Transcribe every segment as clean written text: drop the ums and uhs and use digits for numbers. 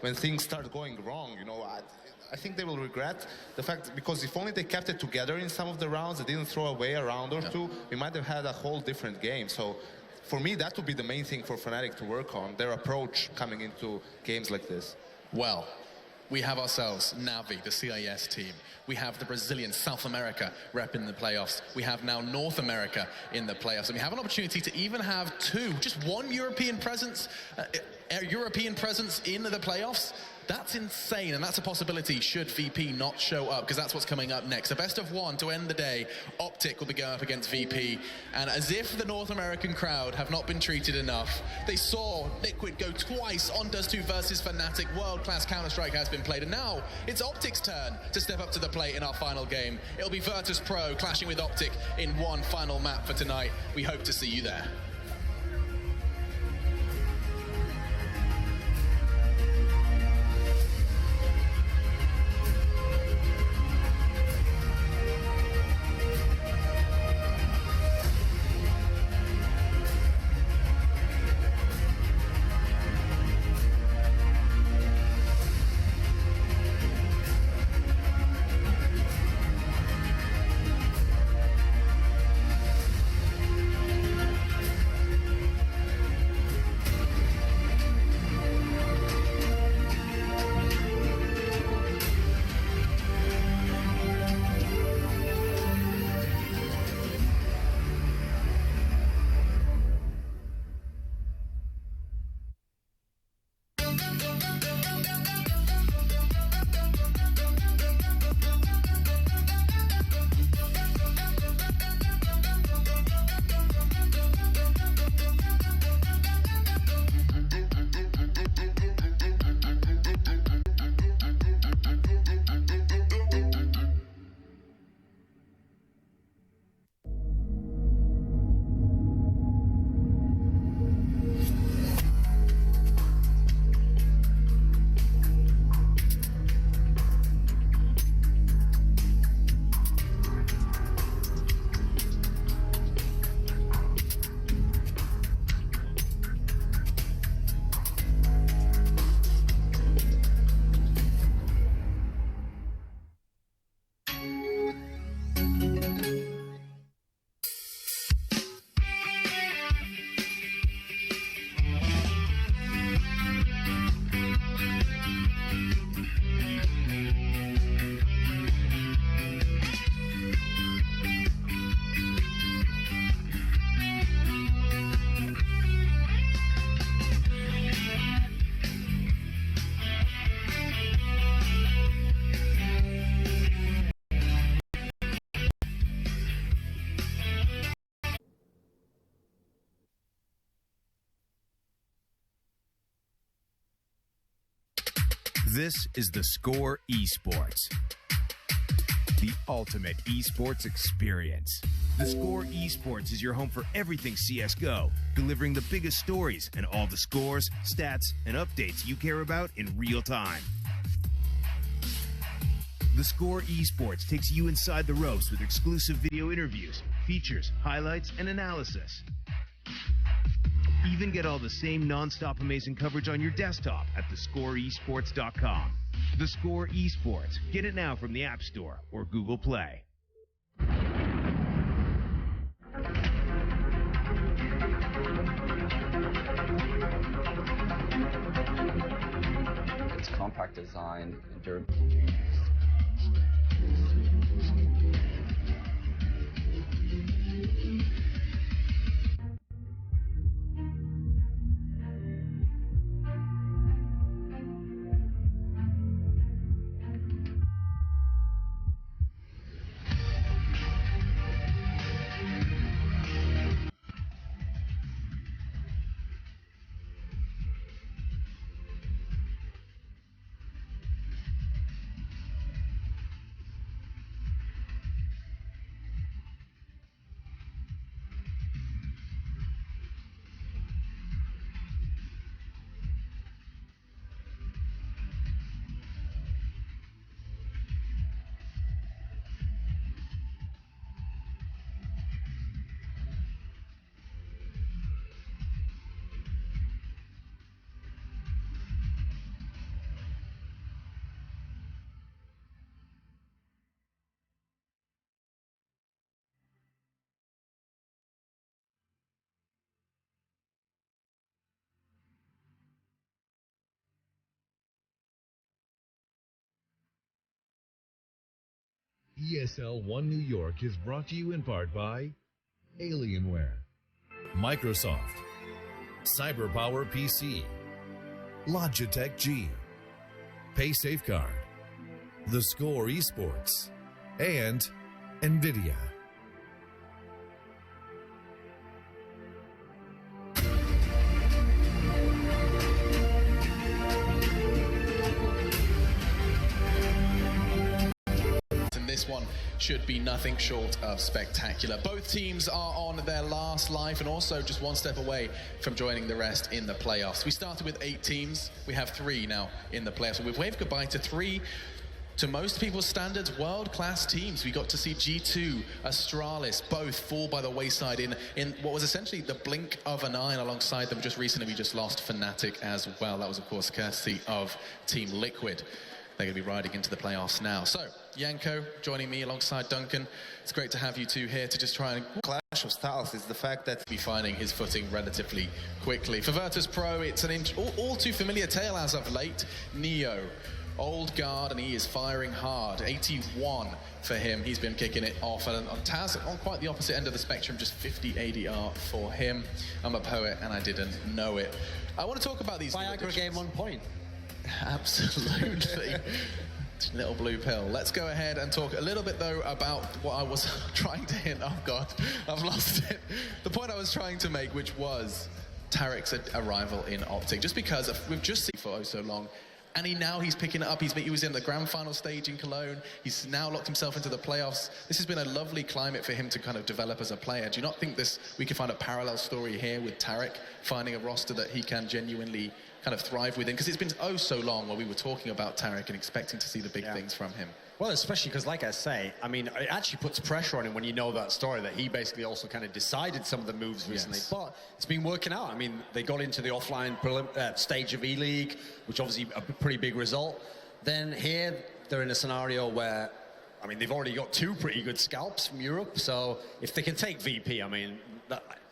when things start going wrong, you know, I think they will regret the fact, because if only they kept it together in some of the rounds, they didn't throw away a round or two, we might have had a whole different game. So for me, that would be the main thing for Fnatic to work on, their approach coming into games like this. Well, we have ourselves Navi, the CIS team. We have the Brazilian South America rep in the playoffs. We have now North America in the playoffs. And we have an opportunity to even have just one European presence in the playoffs. That's insane, and that's a possibility should VP not show up, because that's what's coming up next. The best of one to end the day. Optic will be going up against VP, and as if the North American crowd have not been treated enough, they saw Liquid go twice on Dust 2 versus Fnatic. World-class Counter-Strike has been played, and now it's Optic's turn to step up to the plate in our final game. It'll be Virtus Pro clashing with Optic in one final map for tonight. We hope to see you there. This is the Score Esports, the ultimate esports experience. The Score Esports is your home for everything CSGO, delivering the biggest stories and all the scores, stats, and updates you care about in real time. The Score Esports takes you inside the ropes with exclusive video interviews, features, highlights, and analysis. Even get all the same non-stop amazing coverage on your desktop at thescoreesports.com. The Score Esports. Get it now from the App Store or Google Play. Its compact design and durability. ESL One New York is brought to you in part by Alienware, Microsoft, CyberPower PC, Logitech G, Pay Safeguard, The Score Esports, and NVIDIA. This one should be nothing short of spectacular. Both teams are on their last life and also just one step away from joining the rest in the playoffs. We started with 8 teams. We have 3 now in the playoffs. And we've waved goodbye to 3, to most people's standards, world-class teams. We got to see G2, Astralis, both fall by the wayside in what was essentially the blink of an eye. Alongside them just recently, we just lost Fnatic as well. That was, of course, courtesy of Team Liquid. They're going to be riding into the playoffs now. So, Yanko joining me alongside Duncan. It's great to have you two here to just try and... Clash of styles is the fact that... ...be finding his footing relatively quickly. For Virtus Pro, it's an all too familiar tale as of late. Neo, old guard, and he is firing hard. 81 for him. He's been kicking it off. And on Taz, on quite the opposite end of the spectrum, just 50 ADR for him. I'm a poet, and I didn't know it. I want to talk about these... Viagra gave 1 point. Absolutely. Little blue pill. Let's go ahead and talk a little bit, though, about what I was trying to hint. Oh, God, I've lost it. The point I was trying to make, which was Tarek's arrival in Optic. Just because we've just seen for so long, and he's picking it up. He was in the grand final stage in Cologne. He's now locked himself into the playoffs. This has been a lovely climate for him to kind of develop as a player. Do you not think we can find a parallel story here with Tarek finding a roster that he can genuinely kind of thrive within? Because it's been so long while we were talking about Tarek and expecting to see the big things from him. Well, especially because, like I say, I mean, it actually puts pressure on him when you know that story, that he basically also kind of decided some of the moves recently. Yes. But it's been working out. I mean, they got into the offline stage of E-League, which obviously a pretty big result. Then here, they're in a scenario where, I mean, they've already got 2 pretty good scalps from Europe. So if they can take VP, I mean,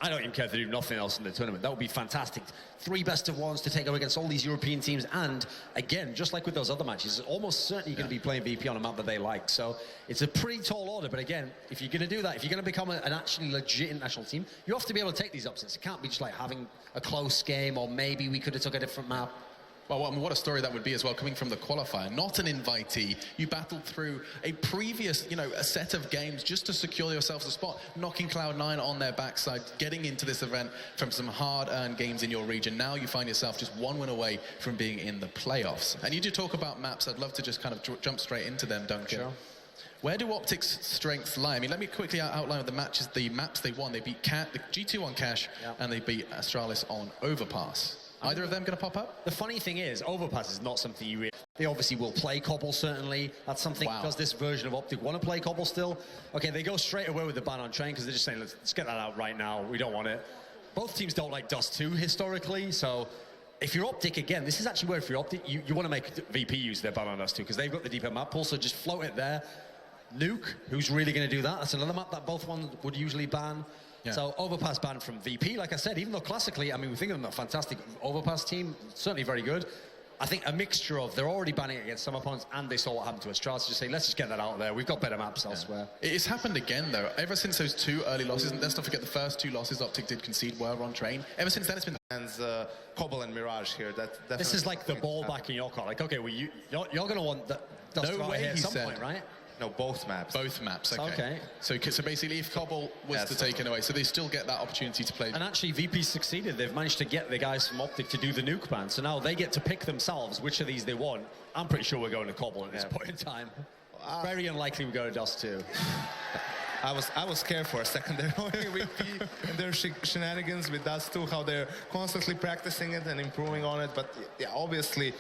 I don't even care if they do nothing else in the tournament. That would be fantastic. 3 best-of-1s to take over against all these European teams. And, again, just like with those other matches, it's almost certainly going to be playing VP on a map that they like. So it's a pretty tall order. But, again, if you're going to do that, if you're going to become an actually legit international team, you have to be able to take these upsets. It can't be just like having a close game, or maybe we could have took a different map. Well, what a story that would be as well, coming from the qualifier. Not an invitee. You battled through a previous, a set of games just to secure yourselves a spot, knocking Cloud9 on their backside, getting into this event from some hard-earned games in your region. Now you find yourself just 1 win away from being in the playoffs. And you do talk about maps. I'd love to just kind of jump straight into them, Duncan. Sure. Where do Optic's strengths lie? I mean, let me quickly outline the maps they won. They beat the G2 on Cash, and they beat Astralis on Overpass. Either of them going to pop up? The funny thing is, Overpass is not something you really... They obviously will play Cobble, certainly. That's something, because this version of Optic want to play Cobble still. Okay, they go straight away with the ban on Train, because they're just saying, let's get that out right now. We don't want it. Both teams don't like Dust 2 historically, so if you're Optic, again, this is actually where if you're Optic, you want to make VP use their ban on Dust 2, because they've got the deeper map pool, so just float it there. Nuke, who's really going to do that? That's another map that both ones would usually ban. Yeah. So Overpass banned from VP, like I said, even though classically, I mean, we think of them a fantastic Overpass team, certainly very good. I think a mixture of they're already banning against some opponents and they saw what happened to Astralis, so just say, let's just get that out there. We've got better maps elsewhere. It's happened again, though. Ever since those 2 early losses, and let's not forget the first 2 losses Optic did concede were on Train. Ever since then, it's been... And Cobble and Mirage here. This is like the ball back in your car. Like, okay, well, you're going to want that Dust no way, at some point, right? No, both maps. Both maps, okay. So basically, if Cobble was to take it away, so they still get that opportunity to play. And actually, VP succeeded. They've managed to get the guys from Optic to do the nuke ban. So now they get to pick themselves which of these they want. I'm pretty sure we're going to Cobble at this point in time. Very unlikely we go to Dust 2. I was scared for a second there, with VP and their shenanigans with Dust 2, how they're constantly practicing it and improving on it. But yeah, obviously,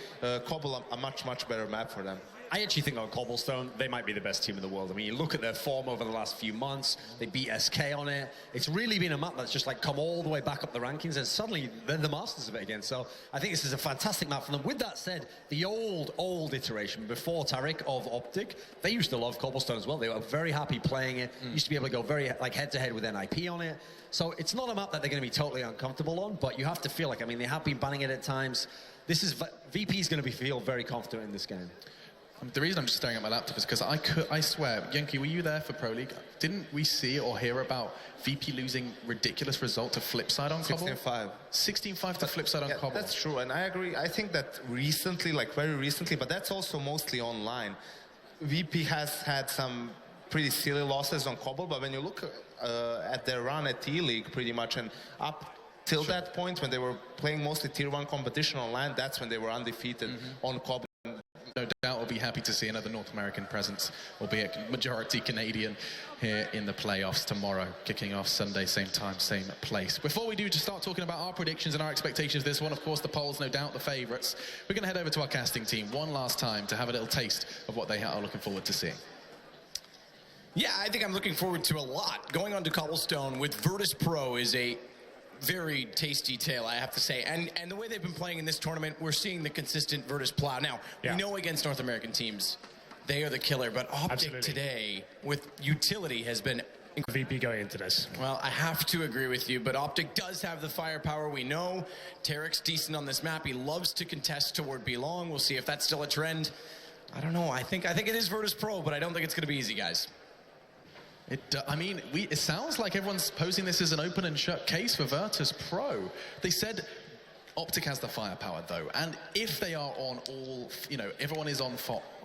Cobble a much better map for them. I actually think on Cobblestone, they might be the best team in the world. I mean, you look at their form over the last few months, they beat SK on it. It's really been a map that's just like come all the way back up the rankings, and suddenly they're the masters of it again. So I think this is a fantastic map for them. With that said, the old iteration before Tarek of Optic, they used to love Cobblestone as well. They were very happy playing it. Used to be able to go very like head-to-head with NIP on it. So it's not a map that they're going to be totally uncomfortable on, but you have to feel like, I mean, they have been banning it at times. VP's going to feel very confident in this game. The reason I'm just staring at my laptop is because I swear, Yankee, were you there for Pro League? Didn't we see or hear about VP losing ridiculous result to Flipside on Cobble? 16-5. 16-5 to Flipside on Cobble. That's true, and I agree. I think that recently, like very recently, but that's also mostly online, VP has had some pretty silly losses on Cobble, but when you look at their run at E-League pretty much, and up till that point when they were playing mostly Tier 1 competition online, that's when they were undefeated on Cobble. No doubt we'll be happy to see another North American presence, albeit majority Canadian, here in the playoffs tomorrow, kicking off Sunday, same time, same place. Before we do, just start talking about our predictions and our expectations this one, of course, the polls, no doubt the favourites. We're going to head over to our casting team one last time to have a little taste of what they are looking forward to seeing. Yeah, I think I'm looking forward to a lot. Going on to Cobblestone with Virtus Pro is a very tasty tale, I have to say. And the way they've been playing in this tournament, we're seeing the consistent Virtus plow. Now, we know against North American teams, they are the killer, but Optic today with utility has been VP going into this. Well, I have to agree with you, but Optic does have the firepower. We know Tarek's decent on this map. He loves to contest toward B-Long. We'll see if that's still a trend. I don't know. I think it is Virtus Pro, but I don't think it's going to be easy, guys. It sounds like everyone's posing this as an open and shut case for Virtus Pro. They said Optic has the firepower, though, and if they are on all, everyone is on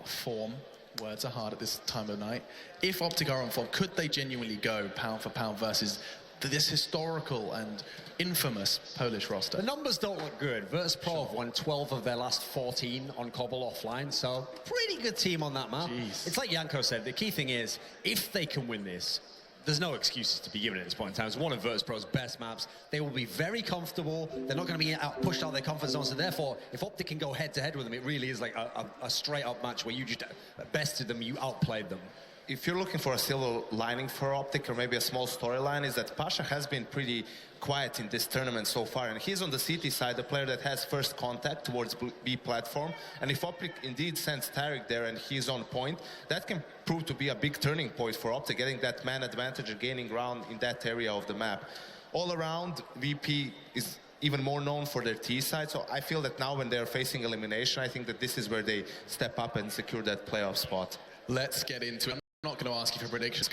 form. Words are hard at this time of night. If Optic are on form, could they genuinely go pound for pound versus this historical and infamous Polish roster? The numbers don't look good. Virtus Pro have won 12 of their last 14 on Cobble offline, so pretty good team on that map. Jeez. It's like Yanko said, the key thing is, if they can win this, there's no excuses to be given at this point in time. It's one of Virtus Pro's best maps. They will be very comfortable. They're not going to be pushed out of their comfort zone, so therefore, if Optic can go head-to-head with them, it really is like a straight-up match where you just bested them, you outplayed them. If you're looking for a silver lining for Optic, or maybe a small storyline, is that Pasha has been pretty quiet in this tournament so far, and he's on the CT side, the player that has first contact towards B platform, and if Optic indeed sends Tarek there and he's on point, that can prove to be a big turning point for Optic, getting that man advantage and gaining ground in that area of the map. All around, VP is even more known for their T side, so I feel that now when they're facing elimination, I think that this is where they step up and secure that playoff spot. Let's get into it. I'm not going to ask you for predictions.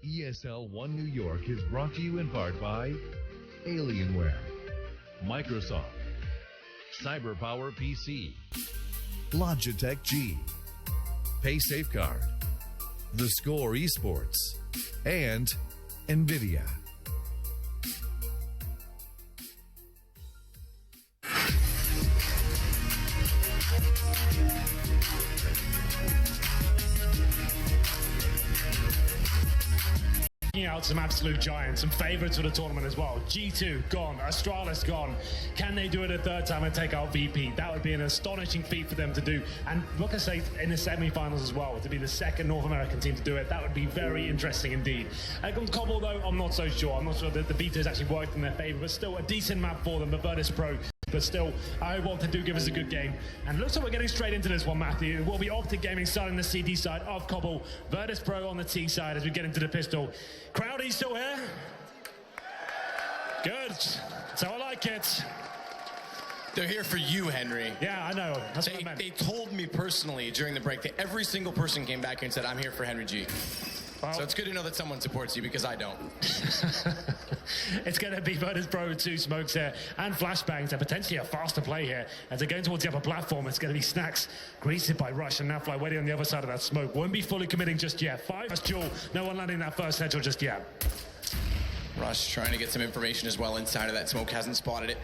ESL One New York is brought to you in part by Alienware, Microsoft, CyberPower PC, Logitech G, Pay Safeguard, The Score Esports, and NVIDIA. Out some absolute giants, some favourites for the tournament as well. G2 gone, Astralis gone. Can they do it a third time and take out VP? That would be an astonishing feat for them to do. And like I say, in the semi-finals as well, to be the second North American team to do it, that would be very interesting indeed. On Cobble though, I'm not so sure. I'm not sure that the beaters actually worked in their favour, but still a decent map for them, the Virtus Pro. But still, I hope Optic do give us a good game. And it looks like we're getting straight into this one, Matthew. It will be Optic Gaming starting the CD side of Cobble, Virtus Pro on the T side as we get into the pistol. Crowdy still here? Good. So I like it. They're here for you, Henry. Yeah, I know. That's what I meant. They told me personally during the break that every single person came back here and said, I'm here for Henry G. Well, so it's good to know that someone supports you because I don't. It's going to be Virtus Pro, 2 smokes here, and flashbangs, and potentially a faster play here. As they're going towards the upper platform, it's going to be Snacks, greeted by Rush, and Nafly waiting on the other side of that smoke. Won't be fully committing just yet. 5 duel, no one landing that first headshot just yet. Rush trying to get some information as well inside of that smoke, hasn't spotted it.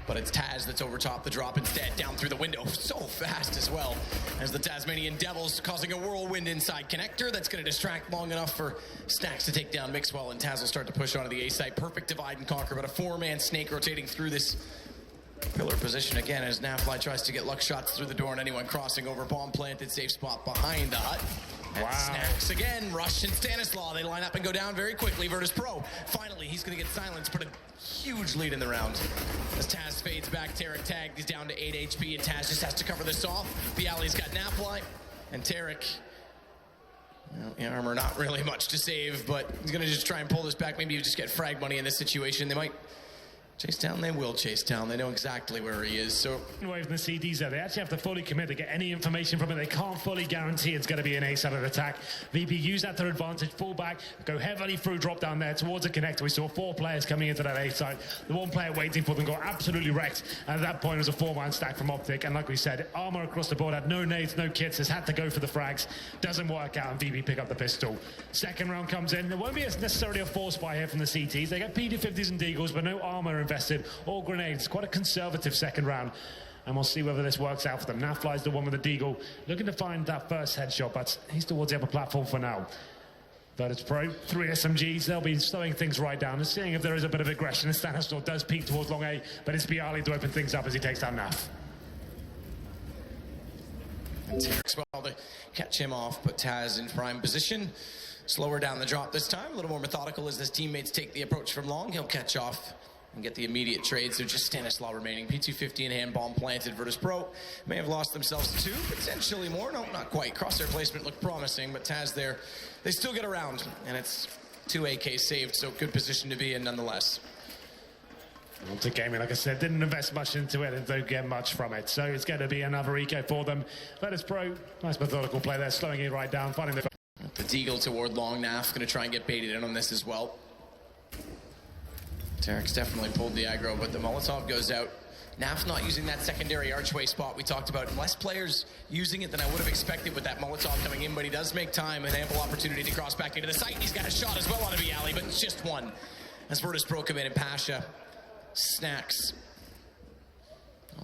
But it's Taz that's over top the drop instead, down through the window so fast as well as the Tasmanian Devils causing a whirlwind inside connector that's going to distract long enough for Snacks to take down Mixwell, and Taz will start to push onto the A side. Perfect divide and conquer, but a 4-man snake rotating through this pillar position again as Nafly tries to get luck shots through the door, and anyone crossing over. Bomb planted, safe spot behind the hut. And wow. Snacks again, Rush and Stanislaw, they line up and go down very quickly. Virtus Pro, finally, he's going to get silenced, put a huge lead in the round. As Taz fades back, Tarek tagged, he's down to 8 HP, and Taz just has to cover this off. Bialy's got Nafly, and Tarek, well, the armor not really much to save, but he's going to just try and pull this back. Maybe you just get frag money in this situation. They might chase down, they will chase down. They know exactly where he is, so... Away from the CDs there, they actually have to fully commit to get any information from it. They can't fully guarantee it's going to be an A-side of attack. VP use that to their advantage, fall back, go heavily through drop down there towards the connector. We saw 4 players coming into that A-side. The 1 player waiting for them got absolutely wrecked. And at that point, it was a 4-man stack from Optic. And like we said, armor across the board, had no nades, no kits, has had to go for the frags. Doesn't work out, and VP pick up the pistol. Second round comes in. There won't be necessarily a force buy here from the CTs. They get PD-50s and Deagles, but no armor invested or grenades. Quite a conservative second round, and we'll see whether this works out for them. Nafly's the one with the Deagle, looking to find that first headshot, but he's towards the upper platform for now. Virtus Pro, 3 SMGs, they'll be slowing things right down and seeing if there is a bit of aggression. Stanislaw does peek towards long A, but it's Bialy to open things up as he takes down Naf. And Tarek's well to catch him off, but Taz in prime position. Slower down the drop this time, a little more methodical as his teammates take the approach from long. He'll catch off and get the immediate trade, so just Stanislaw remaining. P250 in hand, bomb planted. Virtus Pro may have lost themselves 2, potentially more. No, not quite. Crosshair placement looked promising, but Taz there, they still get around, and it's 2 AKs saved, so good position to be in nonetheless. Optic Gaming, like I said, didn't invest much into it and don't get much from it, so it's going to be another eco for them. Virtus Pro, nice methodical play there, slowing it right down, finding the Deagle toward long. Naf going to try and get baited in on this as well. Tarek's definitely pulled the aggro, but the Molotov goes out. Naf's not using that secondary archway spot we talked about. Less players using it than I would have expected with that Molotov coming in, but he does make time and ample opportunity to cross back into the site. He's got a shot as well on a Bialy, but it's just 1. As Virtus Pro come in and Pasha, Snacks,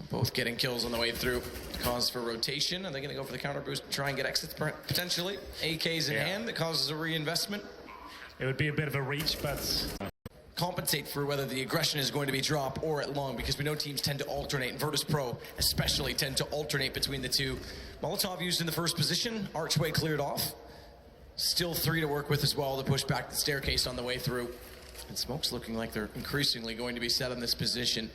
both getting kills on the way through. Cause for rotation. Are they going to go for the counter boost and try and get exits potentially? AKs in hand that causes a reinvestment. It would be a bit of a reach, but compensate for whether the aggression is going to be drop or at long, because we know teams tend to alternate, and Virtus Pro especially tend to alternate between the two. Molotov used in the first position, archway cleared off. Still 3 to work with as well to push back the staircase on the way through. And Smoke's looking like they're increasingly going to be set in this position.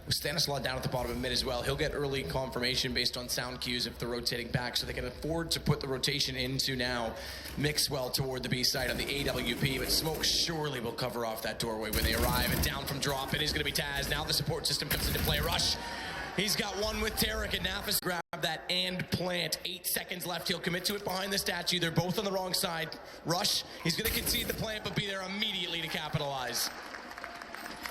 With Stanislaw down at the bottom of mid as well, he'll get early confirmation based on sound cues if they're rotating back, so they can afford to put the rotation into now Mixwell toward the B side of the AWP, but Smoke surely will cover off that doorway when they arrive, and down from drop, it is going to be Taz. Now the support system comes into play. Rush, he's got 1 with Tarek, and Nafis grab that and plant. 8 seconds left, he'll commit to it behind the statue. They're both on the wrong side. Rush, he's going to concede the plant, but be there immediately to capitalize.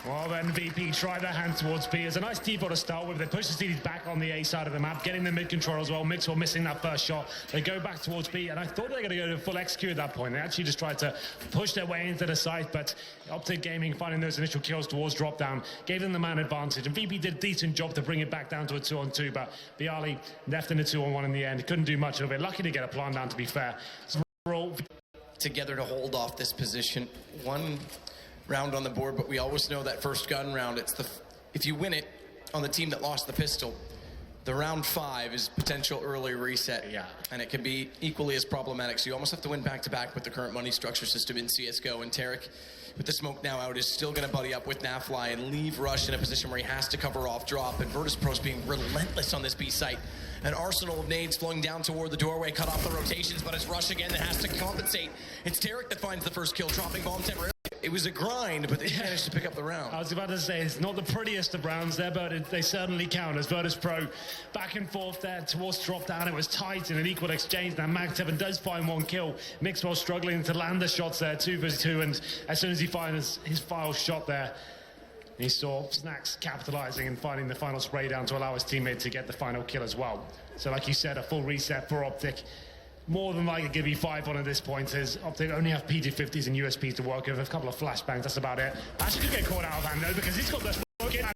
Well, then VP try their hand towards B. It's a nice depot to start with. They push the CDs back on the A side of the map, getting the mid control as well. Mixwell missing that first shot. They go back towards B, and I thought they were going to go to full XQ at that point. They actually just tried to push their way into the site, but Optic Gaming finding those initial kills towards drop down gave them the man advantage, and VP did a decent job to bring it back down to a 2-on-2, but Bialy left in a 2-on-1 in the end. Couldn't do much of it. Lucky to get a plant down, to be fair. So overall, together to hold off this position. One round on the board, but we always know that first gun round, if you win it on the team that lost the pistol, the round 5 is potential early reset. Yeah. And it can be equally as problematic. So you almost have to win back-to-back with the current money structure system in CSGO. And Tarek, with the smoke now out, is still going to buddy up with Nafly and leave Rush in a position where he has to cover off drop. And Virtus.pro's being relentless on this B site. An arsenal of nades flowing down toward the doorway, cut off the rotations, but it's Rush again that has to compensate. It's Tarek that finds the first kill, dropping bomb temporarily. It was a grind, but they managed to pick up the round. I was about to say, it's not the prettiest of rounds there, but they certainly count as Virtus.pro back and forth there towards drop down. It was tight in an equal exchange. Now Mag7 does find one kill. Mixwell struggling to land the shots there, 2 versus 2, and as soon as he finds his final shot there, he saw Snacks capitalizing and finding the final spray down to allow his teammate to get the final kill as well. So like you said, a full reset for Optic. More than likely give you 5 on at this point, as Optic only have PT50s and USPs to work with, a couple of flashbangs, that's about it. Actually could get caught out of hand though, because he's got the smoke in.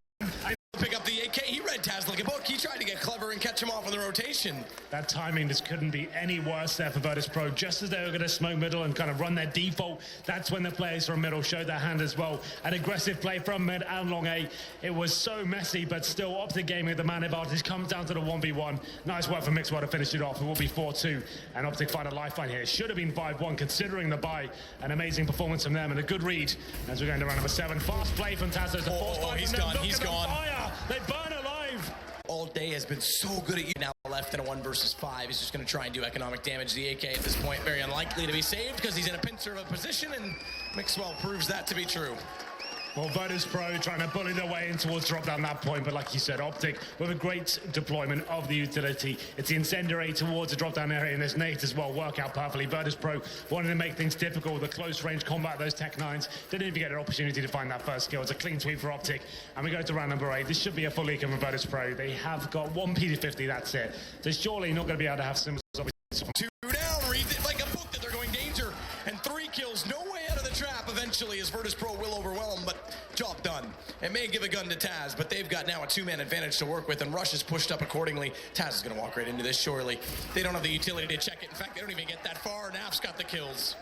Pick up the AK, he read Taz like a book. He tried to get clever and catch him off on the rotation. That timing just couldn't be any worse there for Virtus.pro. Just as they were going to smoke middle and kind of run their default, that's when the players from middle showed their hand as well. An aggressive play from mid and long A. It was so messy, but still Optic Gaming with the man advantage comes down to the 1v1. Nice work for Mixwell to finish it off. It will be 4-2, and Optic find a lifeline here. It should have been 5-1 considering the buy. An amazing performance from them and a good read as we're going to round number 7. Fast play from Taz. He's gone, he's gone. They burn alive. All day has been so good at you. Now left in a 1 versus 5. He's just going to try and do economic damage. The AK at this point very unlikely to be saved because he's in a pincer of a position, and Mixwell proves that to be true. Well, Virtus.pro trying to bully their way in towards drop down that point, but like you said, Optic with a great deployment of the utility. It's the incendiary towards the drop down area, and there's nades as well, work out perfectly. Virtus.pro wanted to make things difficult with the close range combat, those Tech 9s. Didn't even get an opportunity to find that first kill. It's a clean sweep for Optic, and we go to round number 8. This should be a full eco from Virtus.pro. They have got 1 PT50, that's it. So surely not going to be able to have similar. 2 down, reads it like a book that they're going danger, and 3 kills, no way out of the trap eventually, as Virtus.pro will overwhelm, but job done. It may give a gun to Taz, but they've got now a 2-man advantage to work with, and Rush is pushed up accordingly. Taz is going to walk right into this, surely. They don't have the utility to check it. In fact, they don't even get that far. Naf's got the kills.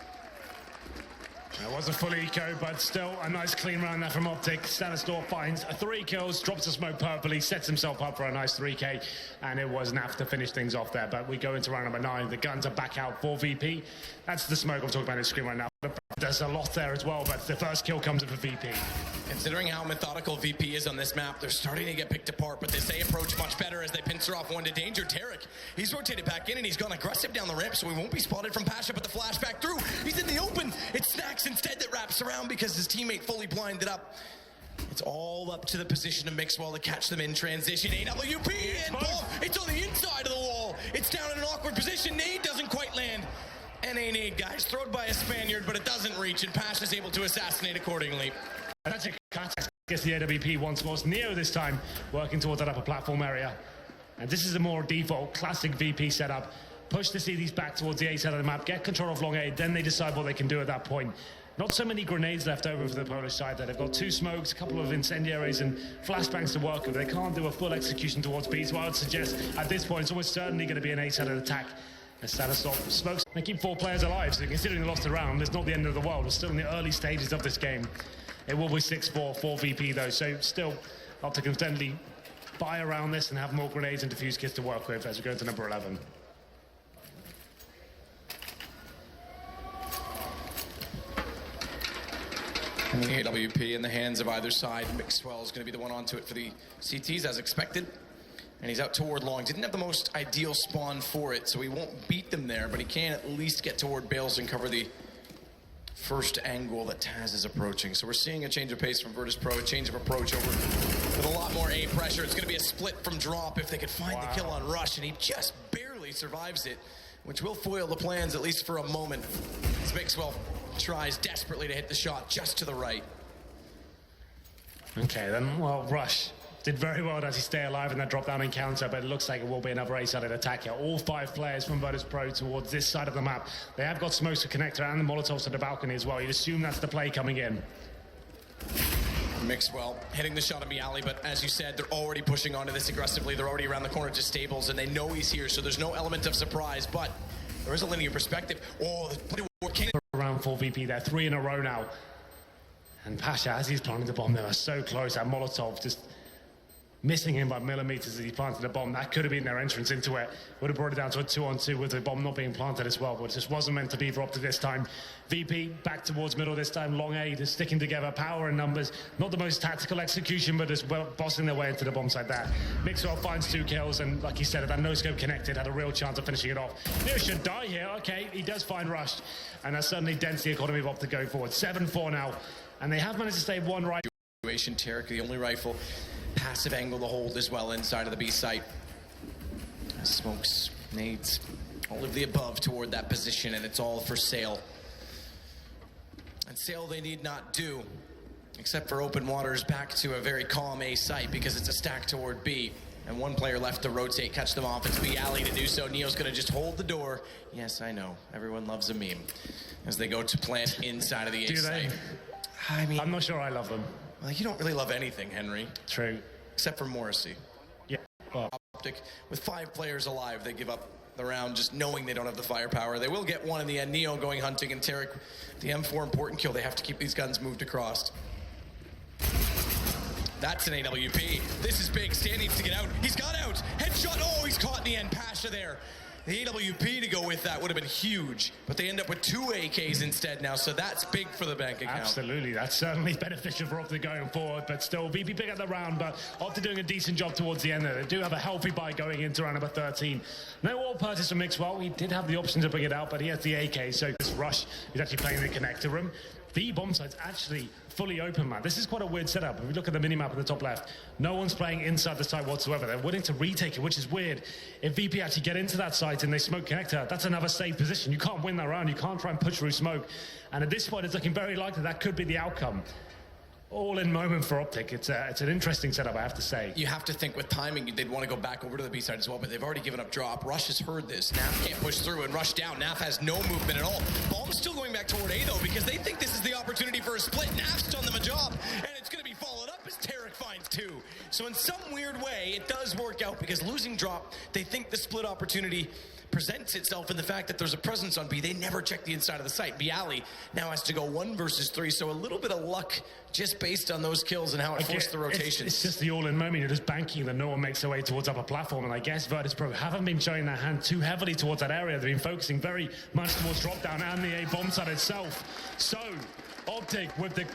It was a full eco, but still a nice clean round there from Optic. Stanistor finds 3 kills, drops the smoke purplely, sets himself up for a nice 3K, and it was Naf to finish things off there. But we go into round number 9. The guns are back out for VP. That's the smoke I'm talking about on the screen right now. There's a lot there as well, but the first kill comes in for VP. Considering how methodical VP is on this map, they're starting to get picked apart, but they approach much better as they pincer off 1 to danger. Tarek, he's rotated back in, and he's gone aggressive down the ramp, so he won't be spotted from Pasha, but the flashback through. He's in the open. It's Snacks instead that wraps around because his teammate fully blinded up. It's all up to the position of Mixwell to catch them in transition. AWP and ball. It's on the inside of the wall. It's down in an awkward position. Nade doesn't quite land. And a nade, guys, thrown by a Spaniard, but it doesn't reach, and Pasha's able to assassinate accordingly. That's a cut. I guess the AWP once more. Neo this time working towards that upper platform area. And this is a more default classic VP setup. Push the CDs back towards the A side of the map, get control of long A, then they decide what they can do at that point. Not so many grenades left over for the Polish side there. They've got 2 smokes, a couple of incendiaries and flashbangs to work with. They can't do a full execution towards B, so I would suggest at this point it's almost certainly going to be an A side attack. As Stanistor smokes, they keep 4 players alive, so considering they lost the round, it's not the end of the world. We're still in the early stages of this game. It will be 6-4 for VP though, so still Optic can steadily buy around this and have more grenades and defuse kits to work with as we go into number 11. And the AWP in the hands of either side. Mixwell is going to be the one onto it for the CTs as expected. And he's out toward long. Didn't have the most ideal spawn for it, so he won't beat them there, but he can at least get toward Bales and cover the first angle that Taz is approaching. So we're seeing a change of pace from Virtus.pro, a change of approach over with a lot more A pressure. It's going to be a split from drop if they could find the kill on Rush, and he just barely survives it, which will foil the plans at least for a moment. As Mixwell tries desperately to hit the shot just to the right. Okay, then, well, Rush did very well as he stay alive in that drop-down encounter, but it looks like it will be another A-sided attack here. All 5 players from Virtus.pro towards this side of the map. They have got smokes to connect around the Molotovs to the balcony as well. You'd assume that's the play coming in. Mixwell hitting the shot of Miali, but as you said, they're already pushing onto this aggressively. They're already around the corner to Stables, and they know he's here, so there's no element of surprise, but There is a linear perspective. Oh, around for VP there, 3 in a row now. And Pasha, as he's planting the bomb, they were so close. That Molotov just missing him by millimeters as he planted the bomb. That could have been their entrance into it. Would have brought it down to a 2-on-2 with the bomb not being planted as well, but it just wasn't meant to be for Optic this time. VP back towards middle this time. Long A just sticking together, power and numbers. Not the most tactical execution, but just bossing their way into the bomb site there. Mixwell finds 2 kills, and like he said, that no-scope connected had a real chance of finishing it off. Neo should die here. Okay, he does find Rush, and that's certainly dents the economy of Optic going forward. 7-4 now, and they have managed to stay one right. Tarek, the only rifle. Passive angle to hold as well inside of the B site. Smokes, nades, all of the above toward that position, and it's all for sale. And sale they need not do, except for open waters back to a very calm A site because it's a stack toward B. And one player left to rotate, catch them off. It's B alley to do so. Neo's going to just hold the door. Yes, I know. Everyone loves a meme. As they go to plant inside of the A site. I mean, I'm not sure I love them. Well, you don't really love anything, Henry. True. Except for Morrissey. Yeah. Well. Optic, with 5 players alive, they give up the round just knowing they don't have the firepower. They will get one in the end. Neo going hunting, and Tarek, the M4 important kill. They have to keep these guns moved across. That's an AWP. This is big. Stan needs to get out. He's got out. Headshot. Oh, he's caught in the end. Pasha there. The AWP to go with that would have been huge, but they end up with 2 AKs instead now, so that's big for the bank account. Absolutely, that's certainly beneficial for Optic going forward, but still, VP pick up the round, but Optic doing a decent job towards the end there. They do have a healthy buy going into round number 13. No all purchase from Mixwell. He did have the option to bring it out, but he has the AK, so this Rush is actually playing the connector room. The bomb site's actually fully open, man. This is quite a weird setup. If we look at the minimap at the top left, no one's playing inside the site whatsoever. They're willing to retake it, which is weird. If VP actually get into that site and they smoke connector, that's another safe position. You can't win that round. You can't try and push through smoke. And at this point, it's looking very likely that could be the outcome. All in moment for Optic. It's an interesting setup, I have to say. You have to think with timing, they'd want to go back over to the B side as well, but they've already given up drop. Rush has heard this. Naf can't push through and Rush down. Naf has no movement at all. Bomb's still going back toward A, though, because they think this is the opportunity for a split. Naf's done them a job, and it's going to be followed up as Tarek finds 2. So in some weird way, it does work out, because losing drop, they think the split opportunity presents itself in the fact that there's a presence on B. They never check the inside of the site. B alley now has to go 1 versus 3, so a little bit of luck just based on those kills and how it forced the rotations. It's just the all-in moment. You're just banking that no one makes their way towards upper platform, and I guess Virtus Pro haven't been showing their hand too heavily towards that area. They've been focusing very much towards drop-down and the A bomb site itself. So, Optic with the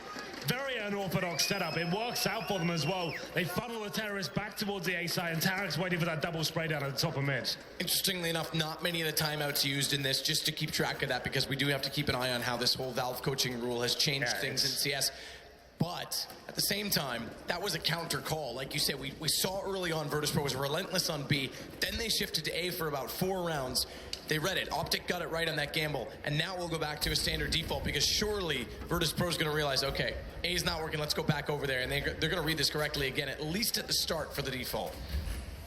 very unorthodox setup. It works out for them as well. They funnel the terrorists back towards the A side, and Tarek's waiting for that double spray down at the top of mid. Interestingly enough, not many of the timeouts used in this, just to keep track of that, because we do have to keep an eye on how this whole Valve coaching rule has changed things in CS. But at the same time, that was a counter call. Like you said, we saw early on Virtus Pro was relentless on B. Then they shifted to A for about 4 rounds. They read it. Optic got it right on that gamble. And now we'll go back to a standard default, because surely Virtus Pro is going to realize, okay, A's not working, let's go back over there. And they're going to read this correctly again, at least at the start for the default.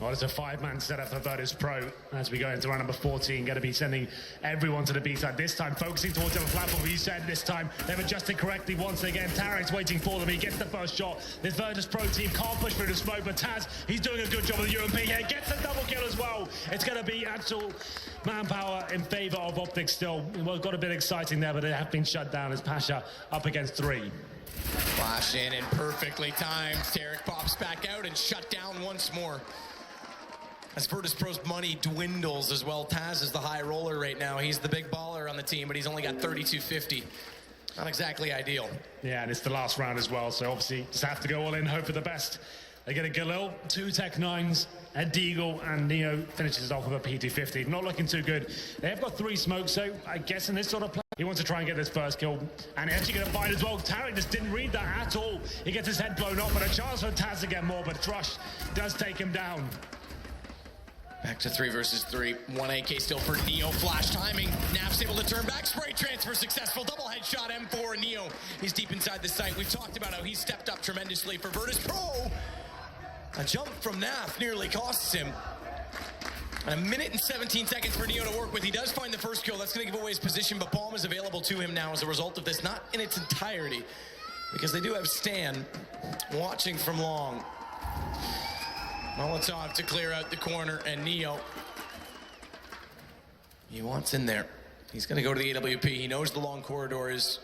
Well, it's a 5-man setup for Virtus Pro as we go into round number 14. Going to be sending everyone to the B side. This time focusing towards the platform. You said this time they've adjusted correctly once again. Tarek's waiting for them. He gets the first shot. This Virtus Pro team can't push through the smoke, but Taz, he's doing a good job with the UMP here. Gets a double kill as well. It's going to be actual manpower in favor of Optic still. Well, got a bit exciting there, but they have been shut down as Pasha up against 3. Flash in and perfectly timed. Tarek pops back out and shut down once more. As Virtus Pro's money dwindles as well, Taz is the high roller right now. He's the big baller on the team, but he's only got 3250. Not exactly ideal. Yeah, and it's the last round as well, so obviously just have to go all in, hope for the best. They get a Galil, 2 Tech 9s, a Deagle, and Neo finishes off with a PT50. Not looking too good. They have got 3 smokes, so I guess in this sort of play, he wants to try and get this first kill. And he's actually going to find as well. Tarek just didn't read that at all. He gets his head blown off, but a chance for Taz to get more, but Thrush does take him down. Back to 3 versus 3. 1 AK still for Neo. Flash timing. Naf's able to turn back. Spray transfer successful. Double headshot M4. Neo. He's deep inside the site. We've talked about how he's stepped up tremendously for Virtus Pro. A jump from Naf nearly costs him. And 1 minute and 17 seconds for Neo to work with. He does find the first kill. That's going to give away his position, but bomb is available to him now as a result of this. Not in its entirety, because they do have Stan watching from long. Molotov to clear out the corner, and Neo, He wants in there. He's going to go to the AWP. He knows the long corridor is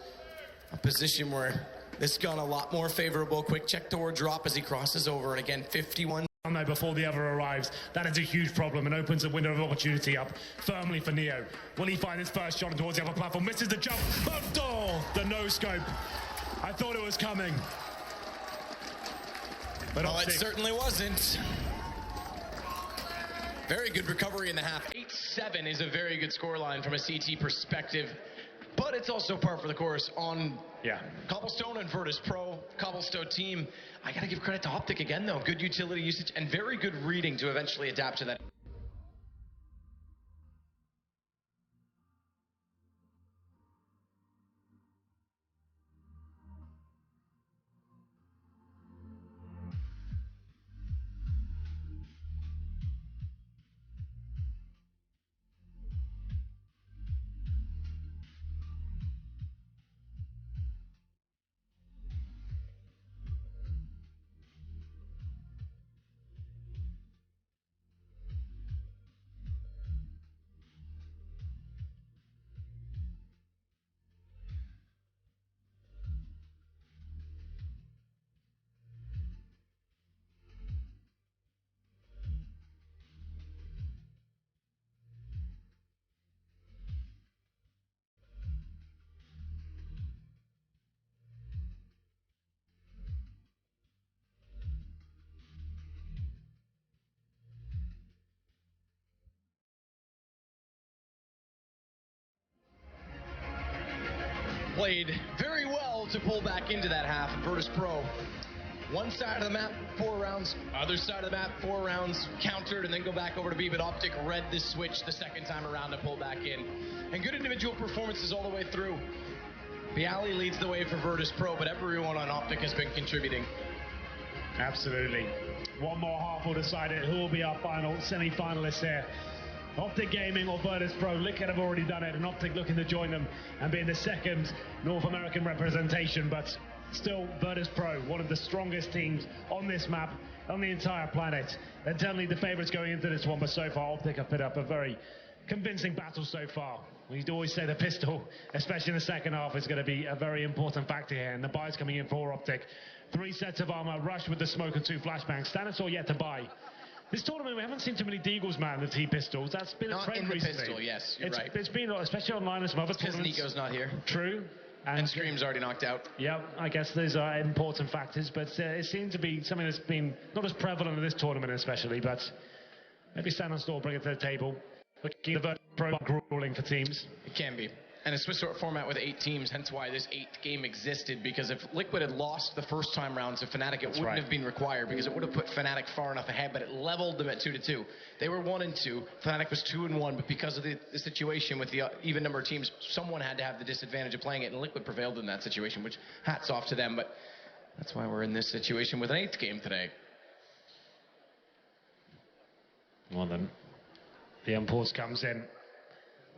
a position where this gun a lot more favorable. Quick check door drop as he crosses over. And again, 51. There before the other arrives. That is a huge problem and opens a window of opportunity up firmly for Neo. Will he find his first shot towards the other platform? Misses the jump. Oh, the no-scope. I thought it was coming. But well, it certainly wasn't. Very good recovery in the half. 8-7 is a very good scoreline from a CT perspective. But it's also par for the course on Cobblestone and Virtus Pro. Cobblestone team, I got to give credit to Optic again, though. Good utility usage and very good reading to eventually adapt to that. Played very well to pull back into that half. Virtus Pro, one side of the map, 4 rounds. Other side of the map, 4 rounds. Countered and then go back over to B. But Optic read this switch the second time around to pull back in. And good individual performances all the way through. Bialy leads the way for Virtus Pro, but everyone on Optic has been contributing. Absolutely. One more half will decide it. Who will be our final semi-finalists here? Optic Gaming or Virtus Pro. Liquid have already done it, and Optic looking to join them and being the second North American representation, but still Virtus Pro, one of the strongest teams on this map, on the entire planet. They're definitely the favourites going into this one, but so far Optic have put up a very convincing battle so far. We always say the pistol, especially in the second half, is going to be a very important factor here, and the buys coming in for Optic. 3 sets of armour, Rush with the smoke and 2 flashbangs. Stanislaw yet to buy. This tournament, we haven't seen too many Deagles, man, the T-pistols. That's been a trend recently. Not in the pistol, yes, you're right. It's been, especially online and some other tournaments. Because Nico's not here. True. And Scream's already knocked out. Yeah, I guess those are important factors, but it seems to be something that's been not as prevalent in this tournament especially, but maybe Stanislaw bring it to the table. Looking at the Pro grueling for teams. It can be. And a Swiss format with 8 teams, hence why this 8th game existed, because if Liquid had lost the first time round to Fnatic, it wouldn't have been required, because it would have put Fnatic far enough ahead, but it leveled them at 2-2. They were 1-2, Fnatic was 2-1, but because of the situation with the even number of teams, someone had to have the disadvantage of playing it, and Liquid prevailed in that situation, which hats off to them, but that's why we're in this situation with an 8th game today. Well then, the impulse comes in.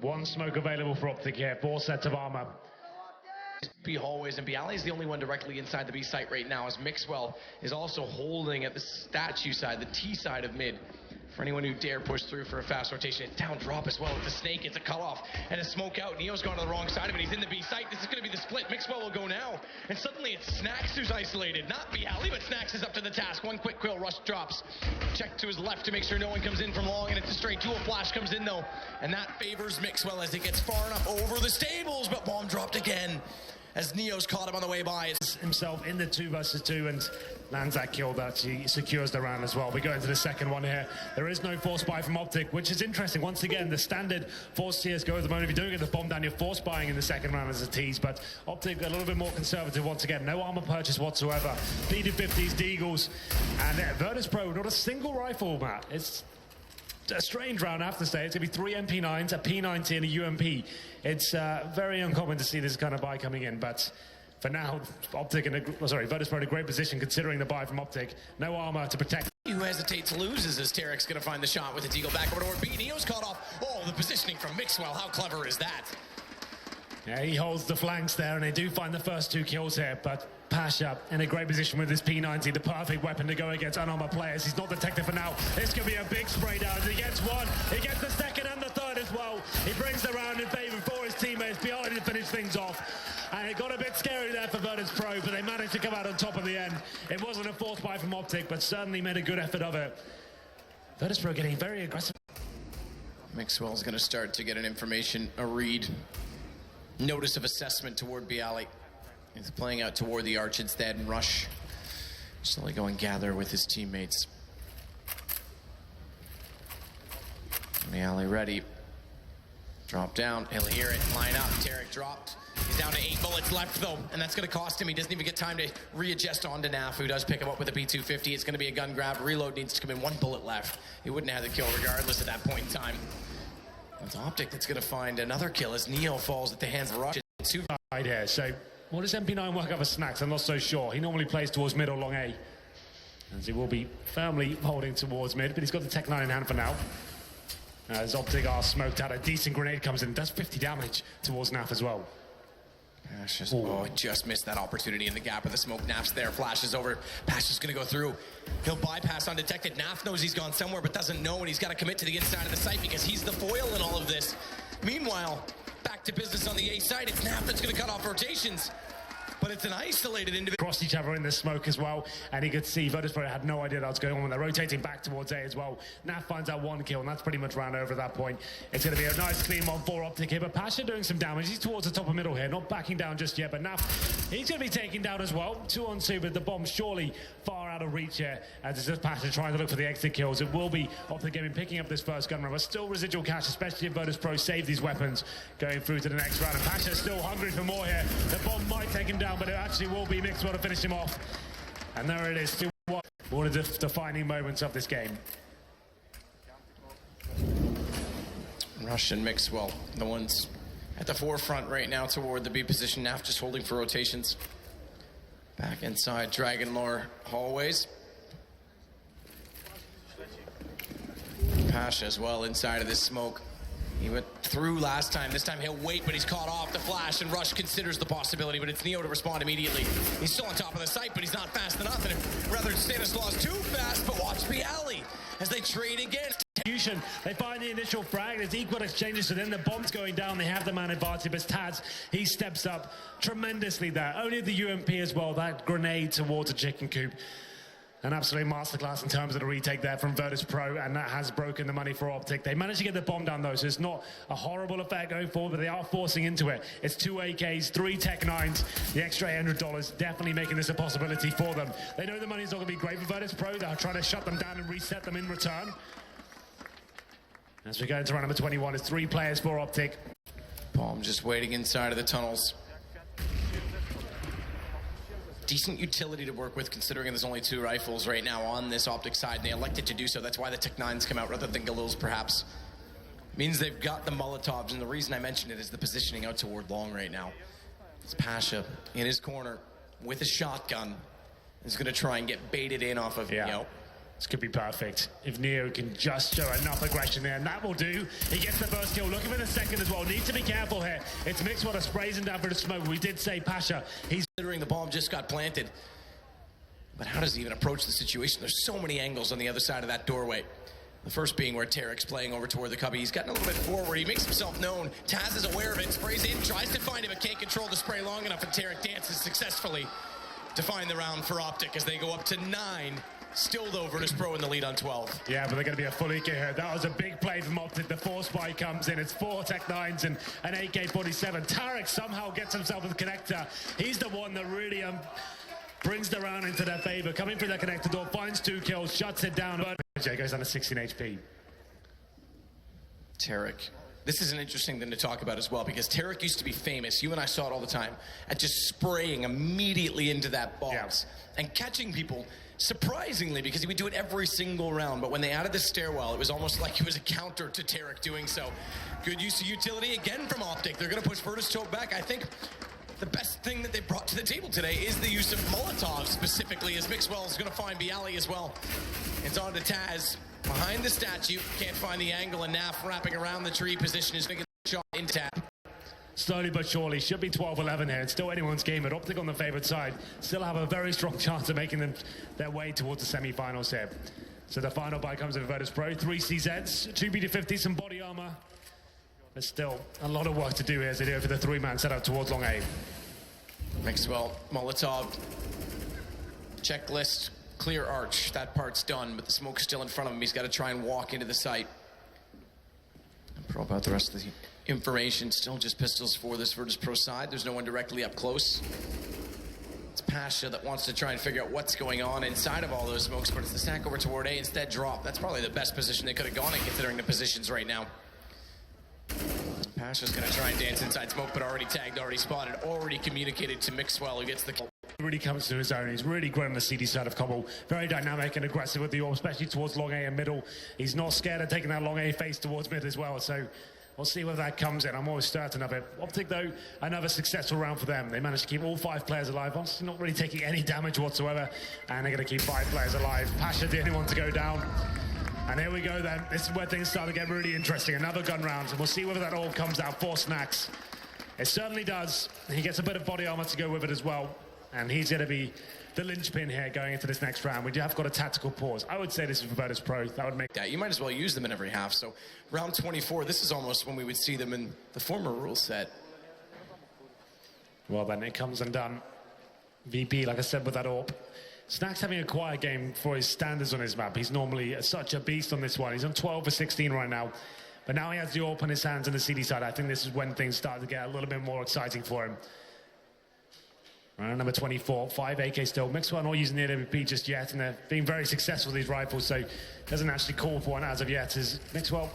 1 smoke available for Optic here, 4 sets of armor. B hallways, and Bialy is the only one directly inside the B site right now, as Mixwell is also holding at the statue side, the T side of mid. For anyone who dare push through for a fast rotation, it's down drop as well. It's a snake, it's a cutoff, and a smoke out. Neo's gone to the wrong side of it. He's in the B site. This is going to be the split. Mixwell will go now, and suddenly it's Snax who's isolated. Not Bialy, but Snax is up to the task. 1 quick quill, Rush drops. Check to his left to make sure no one comes in from long, and it's a straight dual flash comes in though, and that favors Mixwell as it gets far enough over the stables, but bomb dropped again as Neo's caught him on the way by. It's himself in the 2 versus 2 and lands that kill that he secures the round as well. We go into the second one here. There is no force buy from Optic, which is interesting. Once again, the standard force CSGO at the moment, if you don't get the bomb down, you're force buying in the second round as a tease, but Optic a little bit more conservative once again. No armor purchase whatsoever. P250s, Deagles, and Virtus Pro, not a single rifle, Matt. It's a strange round, I have to say. It's going to be 3 MP9s, a P90 and a UMP. It's very uncommon to see this kind of buy coming in, but for now, Optic Virtus Pro in a great position considering the buy from Optic. No armor to protect. Who hesitates loses as Tarek's going to find the shot with a Deagle back over to B. Neo's caught off. Oh, the positioning from Mixwell. How clever is that? Yeah, he holds the flanks there, and they do find the first 2 kills here, but Pasha in a great position with his P90, the perfect weapon to go against unarmored players. He's not detected for now. This could be a big spray down. He gets 1, he gets the second and the third as well. He brings the round in favour for his teammates. Bialy to finish things off. And it got a bit scary there for Virtus Pro, but they managed to come out on top in the end. It wasn't a forced buy from Optic, but certainly made a good effort of it. Virtus Pro getting very aggressive. Mixwell's going to start to get a read. Notice of assessment toward Bialy. He's playing out toward the arch instead, and Rush slowly going gather with his teammates. Bialy ready. Drop down. He'll hear it. Line up. Tarek dropped. He's down to 8 bullets left, though, and that's going to cost him. He doesn't even get time to readjust onto Naf, who does pick him up with a B250. It's going to be a gun grab. Reload needs to come in. 1 bullet left. He wouldn't have the kill regardless at that point in time. It's Optic that's going to find another kill as Neo falls at the hands of Rush. Right here. So, what does MP9 work out for Snacks? I'm not so sure. He normally plays towards mid or long A. As he will be firmly holding towards mid, but he's got the Tech 9 in hand for now. As Optic are smoked out, a decent grenade comes in, does 50 damage towards Naf as well. Just missed that opportunity in the gap of the smoke. Naf's there, flashes over. Pasha's gonna go through. He'll bypass undetected. Naf knows he's gone somewhere, but doesn't know, and he's got to commit to the inside of the site because he's the foil in all of this. Meanwhile, back to business on the A side. It's Naf that's gonna cut off rotations. But it's an isolated individual. Crossed each other in the smoke as well, and he could see Virtus Pro had no idea that was going on. They're rotating back towards A as well. Naf finds out 1 kill, and that's pretty much round over at that point. It's going to be a nice clean one for Optic here, but Pasha doing some damage. He's towards the top of middle here, not backing down just yet, but Naf, he's going to be taken down as well. 2 on 2, but the bomb surely far out of reach here, as it's just Pasha trying to look for the exit kills. It will be Optic Gaming picking up this first gun run, but still residual cash, especially if Virtus Pro save these weapons going through to the next round. And Pasha's still hungry for more here. The bomb might take him down, but it actually will be Mixwell to finish him off. And there it is, 2-1. One of the defining moments of this game. Rush and Mixwell, the ones at the forefront right now toward the B position. Naf just holding for rotations. Back inside Dragon Lore hallways. Pasha as well inside of this smoke. He went through last time. This time he'll wait, but he's caught off the flash, and Rush considers the possibility, but it's Neo to respond immediately. He's still on top of the site, but he's not fast enough, and rather Stanislaus too fast, but watch Bialy as they trade again. They find the initial frag. There's equal exchanges, so then the bomb's going down. They have the man advantage, but Taz, he steps up tremendously there. Only the UMP as well, that grenade towards a chicken coop. An absolute masterclass in terms of the retake there from Virtus Pro, and that has broken the money for Optic. They managed to get the bomb down though, so it's not a horrible effect going forward, but they are forcing into it. It's 2 AKs, 3 Tech 9s, the extra $800, definitely making this a possibility for them. They know the money's not going to be great for Virtus Pro. They're trying to shut them down and reset them in return. As we go into round number 21, it's 3 players for Optic. Bomb just waiting inside of the tunnels. Decent utility to work with, considering there's only 2 rifles right now on this Optic side, and they elected to do so. That's why the Tech 9s come out rather than Galils, perhaps. Means they've got the Molotovs, and the reason I mentioned it is the positioning out toward long right now. It's Pasha in his corner with a shotgun. He's going to try and get baited in off of Neo. This could be perfect. If Neo can just show enough aggression there, and that will do. He gets the first kill. Looking for the second as well. Need to be careful here. It's Mixwell that sprays him down for the smoke. We did say Pasha. He's considering the bomb just got planted. But how does he even approach the situation? There's so many angles on the other side of that doorway. The first being where Tarek's playing over toward the cubby. He's gotten a little bit forward. He makes himself known. Taz is aware of it. Sprays in. Tries to find him, but can't control the spray long enough. And Tarek dances successfully to find the round for Optic as they go up to 9. Still, though, Virtus Pro in the lead on 12. Yeah, but they're going to be a full EK here. That was a big play from Optic. The 4 spy comes in. It's 4 Tech 9s and an AK-47. Tarek somehow gets himself with the connector. He's the one that really brings the round into their favor. Coming through that connector door, finds 2 kills, shuts it down. But goes down to 16 HP. Tarek. This is an interesting thing to talk about as well, because Tarek used to be famous, you and I saw it all the time, at just spraying immediately into that box and catching people, surprisingly, because he would do it every single round. But when they added the stairwell, it was almost like it was a counter to Tarek doing so. Good use of utility again from Optic. They're going to push Virtus Pro back. I think the best thing that they brought to the table today is the use of Molotov, specifically, as Mixwell is going to find Bialy as well. It's on to Taz. Behind the statue, can't find the angle, and Naf wrapping around the tree position is going to get the shot in tap. Slowly but surely, should be 12-11 here. It's still anyone's game, but Optic on the favored side still have a very strong chance of making them their way towards the semi-finals here. So the final buy comes in Virtus Pro, 3 CZs, 2 BD50, some body armor. There's still a lot of work to do here as they do for the three-man setup towards long A. Maxwell, Molotov, checklist, clear arch. That part's done, but the smoke's still in front of him. He's got to try and walk into the site. And probe out the rest of the information. Still just pistols for this Virtus Pro side. There's no one directly up close. It's Pasha that wants to try and figure out what's going on inside of all those smokes, but it's the stack over toward A, instead drop. That's probably the best position they could have gone in considering the positions right now. Pasha's going to try and dance inside smoke, but already tagged, already spotted, already communicated to Mixwell, who gets the kill. He really comes to his own. He's really great on the CD side of Cobble. Very dynamic and aggressive with the orb, especially towards long A and middle. He's not scared of taking that long A face towards mid as well. So we'll see whether that comes in. I'm always certain of it. Optic, though, another successful round for them. They managed to keep all 5 players alive. Obviously not really taking any damage whatsoever. And they're going to keep 5 players alive. Pasha, the only one to go down. And here we go then. This is where things start to get really interesting. Another gun round. And we'll see whether that all comes out for Snacks. It certainly does. He gets a bit of body armor to go with it as well. And he's going to be the linchpin here going into this next round. We have got a tactical pause. I would say this is for Virtus Pro. That would make... Yeah, you might as well use them in every half. So round 24, this is almost when we would see them in the former rule set. Well, then it comes undone. VP, like I said, with that AWP. Snacks having a quiet game for his standards on his map. He's normally such a beast on this one. He's on 12 for 16 right now. But now he has the AWP on his hands on the CD side. I think this is when things start to get a little bit more exciting for him. Round number 24, 5 AK still. Mixwell not using the AWP just yet, and they're being very successful with these rifles, so doesn't actually call for one as of yet. As Mixwell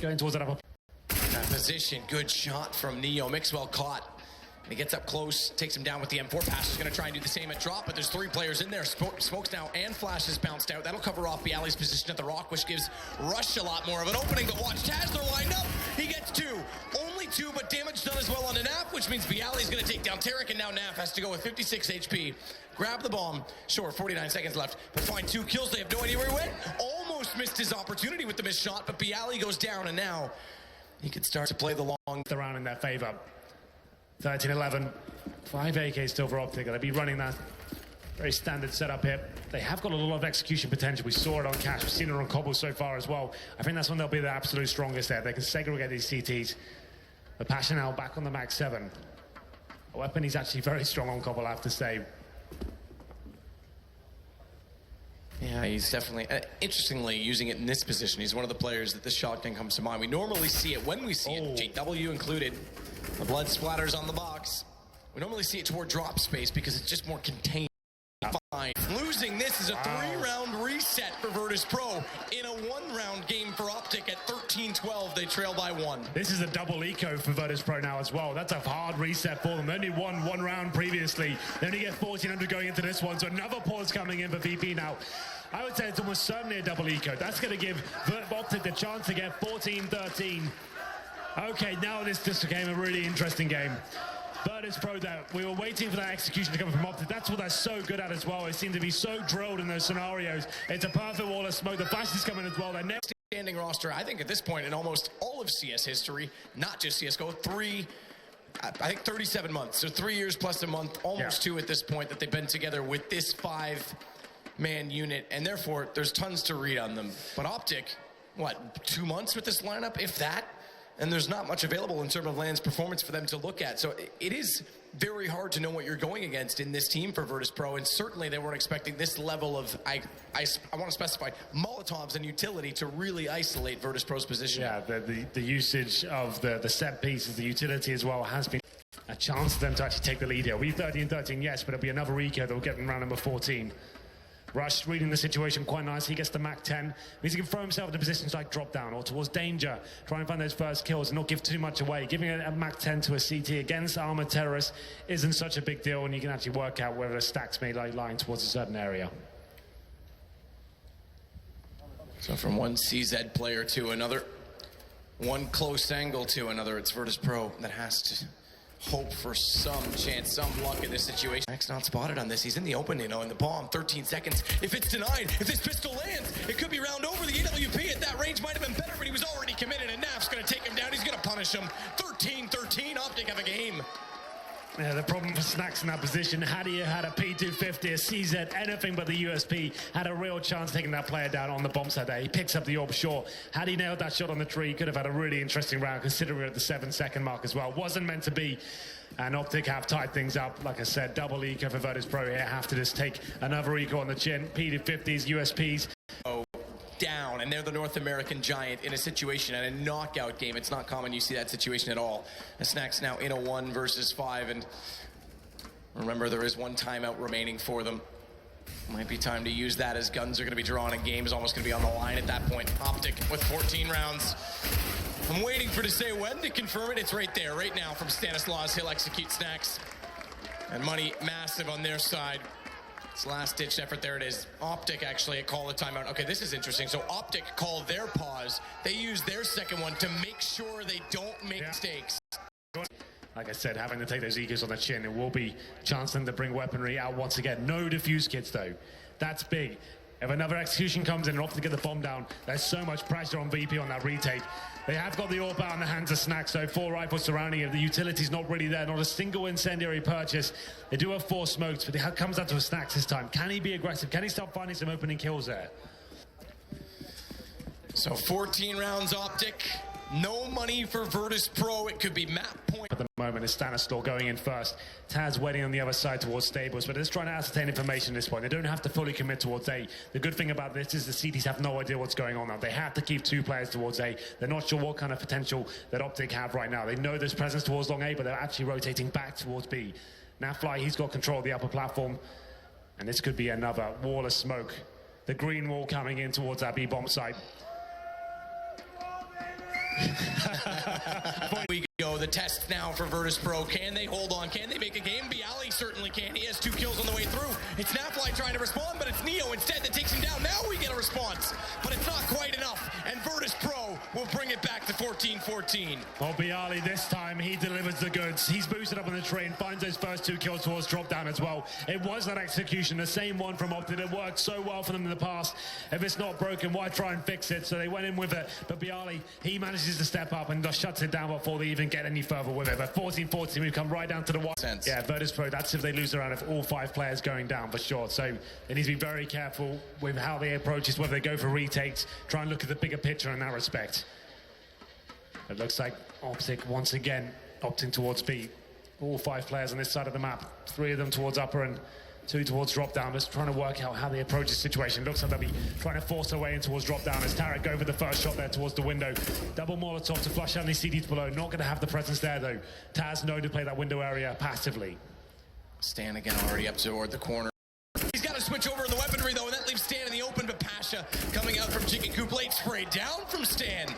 going towards that upper. That position, good shot from Neo. Mixwell caught. He gets up close, takes him down with the M4. Pasha's going to try and do the same at drop, but there's 3 players in there. Smokes now and Flash has bounced out. That'll cover off Bialy's position at the rock, which gives Rush a lot more of an opening. But watch, Tazler lined up. He gets 2. Only 2, but damage done as well on the Naf, which means Bialy's going to take down Tarek, and now Naf has to go with 56 HP. Grab the bomb. Sure, 49 seconds left, but find 2 kills. They have no idea where he went. Almost missed his opportunity with the missed shot, but Bialy goes down, and now he could start to play the long round in their favor. 13-11, 5 AK still for Optic. They'll be running that very standard setup here. They have got a lot of execution potential. We saw it on Cash. We've seen it on Cobble so far as well. I think that's when they'll be the absolute strongest there. They can segregate these CTs. The Pasha now back on the Max 7. A weapon he's actually very strong on Cobble, I have to say. Yeah, he's definitely, interestingly, using it in this position. He's one of the players that this shotgun comes to mind. We normally see it when we see it, JW included. The blood splatters on the box. We normally see it toward drop space because it's just more contained. Fine. Losing this is a 3-round reset for Virtus Pro in a 1-round game for Optic at 13-12. They trail by 1. This is a double eco for Virtus Pro now as well. That's a hard reset for them. They only won 1 round previously. They only get 1,400 going into this one, so another pause coming in for VP now. I would say it's almost certainly a double eco. That's going to give Optic the chance to get 14-13. Okay, now this just became a really interesting game. Virtus Pro, though, we were waiting for that execution to come from Optic. That's what they're so good at as well. They seem to be so drilled in those scenarios. It's a perfect wall of smoke. The flash is coming as well. They're next standing roster, I think at this point in almost all of CS history, not just CSGO, I think 37 months. So 3 years plus a month, almost 2 at this point that they've been together with this 5-man unit. And therefore, there's tons to read on them. But Optic, what, 2 months with this lineup, if that? And there's not much available in terms of Land's performance for them to look at. So it is very hard to know what you're going against in this team for Virtus Pro, and certainly they weren't expecting this level of, I want to specify, Molotovs and utility to really isolate Virtus Pro's position. Yeah, the usage of the set pieces, the utility as well, has been a chance for them to actually take the lead here. We'll be 13-13, yes, but it'll be another eco that will get them round number 14. Rush reading the situation quite nice. He gets the Mac 10. Means he can throw himself into positions like drop down or towards danger. Try and find those first kills and not give too much away. Giving a Mac 10 to a CT against armored terrorists isn't such a big deal, and you can actually work out whether the stacks may lie lying towards a certain area. So from one CZ player to another, one close angle to another, it's Virtus Pro that has to hope for some chance, some luck in this situation. Max not spotted on this. He's in the open, you know, in the bomb. 13 seconds. If it's denied, if this pistol lands, it could be round over. The AWP at that range might have been better, but he was already committed, and Naf's going to take him down. He's going to punish him. 13-13. Optic have a game. Yeah, the problem for Snacks in that position, had he had a P250, a CZ, anything but the USP, had a real chance taking that player down on the bomb side there. He picks up the orb, sure. Had he nailed that shot on the tree, he could have had a really interesting round, considering we're at the 7-second mark as well. Wasn't meant to be. And Optic have tied things up. Like I said, double eco for Virtus Pro here. Have to just take another eco on the chin. P250s, USPs. Down, and they're the North American giant in a situation at a knockout game. It's not common you see that situation at all. The Snacks now in a 1 versus 5, and remember there is 1 timeout remaining for them. Might be time to use that as guns are going to be drawn and game is almost going to be on the line at that point. Optic with 14 rounds. I'm waiting for to say when to confirm it. It's right there, right now from Stanislaus. He'll execute Snacks. And money massive on their side. It's last-ditch effort. There it is. Optic actually call the timeout. Okay, this is interesting. So Optic call their pause. They use their second one to make sure they don't make mistakes. Like I said, having to take those egos on the chin, it will be chancing to bring weaponry out once again. No diffuse kits, though. That's big. If another execution comes in and Optic get the bomb down, there's so much pressure on VP on that retake. They have got the orb out in the hands of Snacks, so 4 rifles surrounding it. The utility's not really there, not a single incendiary purchase. They do have 4 smokes, but it comes down to a Snacks this time. Can he be aggressive? Can he start finding some opening kills there? So 14 rounds Optic. No money for Virtus Pro. It could be map point. At the moment, it's Stanislaus going in first. Taz waiting on the other side towards Stables, but they're just trying to ascertain information at this point. They don't have to fully commit towards A. The good thing about this is the CTs have no idea what's going on now. They have to keep 2 players towards A. They're not sure what kind of potential that Optic have right now. They know there's presence towards long A, but they're actually rotating back towards B. Now Fly, he's got control of the upper platform, and this could be another wall of smoke. The green wall coming in towards that B bomb site. We go. The test now for Virtus Pro. Can they hold on? Can they make a game? Bialy certainly can. He has 2 kills on the way through. It's Nafly trying to respond, but it's Neo instead that takes him down. Now we get a response, but it's not quite enough, and Virtus Pro will bring it back to 14-14. Well, Bialy this time, he delivers the goods. He's boosted up on the train, finds those first 2 kills towards drop down as well. It was that execution, the same one from Optic. It worked so well for them in the past. If it's not broken, why try and fix it? So they went in with it, but Bialy, he manages to step up and just shuts it down before they even get any further with it. But 14-14, we've come right down to the one. Yeah, Virtus Pro, that's if they lose the round of all 5 players going down for sure. So they need to be very careful with how they approach this, whether they go for retakes, try and look at the bigger picture in that respect. It looks like Optic once again opting towards B. All 5 players on this side of the map, 3 of them towards upper and 2 towards drop down. Just trying to work out how they approach the situation. Looks like they'll be trying to force their way in towards drop down as Tarek go for the first shot there towards the window. Double Molotov to flush out these CDs below. Not going to have the presence there though. Taz known to play that window area passively. Stan again already up toward the corner. He's got to switch over in the weaponry though, and that leaves Stan in the open, but Pasha coming out from Chicken Coop late, spray down from Stan.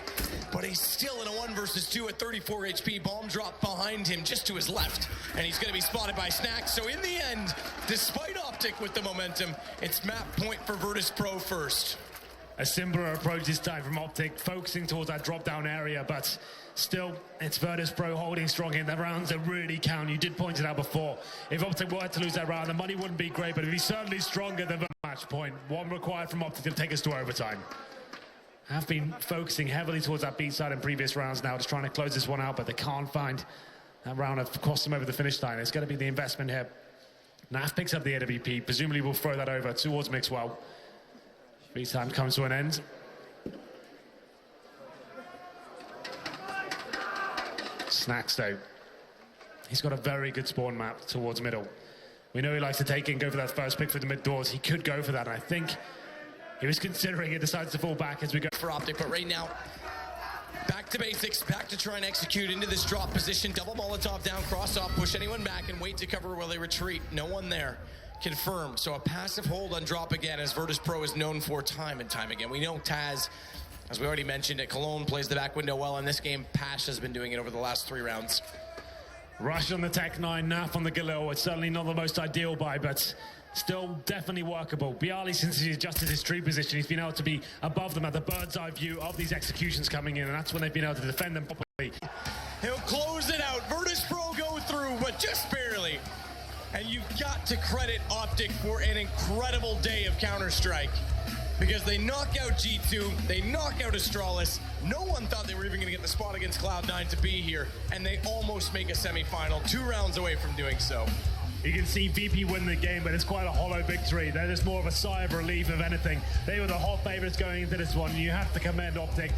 But he's still in a 1 versus 2 at 34 HP. Bomb drop behind him just to his left, and he's going to be spotted by Snacks. So in the end, despite Optic with the momentum, it's map point for Virtus Pro first. A simpler approach this time from Optic, focusing towards that drop-down area, but still, it's Virtus Pro holding strong in the rounds that really count. You did point it out before. If Optic were to lose that round, the money wouldn't be great, but it'd be certainly stronger than the match point. 1 required from Optic to take us to overtime. Have been focusing heavily towards that B side in previous rounds now, just trying to close this one out, but they can't find that round of crossed them over the finish line. It's going to be the investment here. Naf picks up the AWP, presumably will throw that over towards Mixwell. B time comes to an end. Snacks though, he's got a very good spawn map towards middle. We know he likes to take it and go for that first pick for the mid doors. He could go for that, and I think he was considering it, decides to fall back as we go. For Optic, but right now, back to basics, back to try and execute into this drop position. Double Molotov down, cross off, push anyone back, and wait to cover while they retreat. No one there. Confirmed. So a passive hold on drop again, as Virtus Pro is known for time and time again. We know Taz, as we already mentioned, at Cologne plays the back window well. In this game, Pash has been doing it over the last 3 rounds. Rush on the Tech 9, Naf on the Galil. It's certainly not the most ideal buy, but still definitely workable. Bialy, since he adjusted his tree position, he's been able to be above them at the bird's eye view of these executions coming in, and that's when they've been able to defend them properly. He'll close it out. Virtus Pro go through, but just barely. And you've got to credit Optic for an incredible day of Counter-Strike. because they knock out G2, they knock out Astralis. No one thought they were even going to get the spot against Cloud9 to be here, and they almost make a semifinal, 2 rounds away from doing so. You can see VP win the game, but it's quite a hollow victory. That is more of a sigh of relief, if anything. They were the hot favorites going into this one. You have to commend Optic.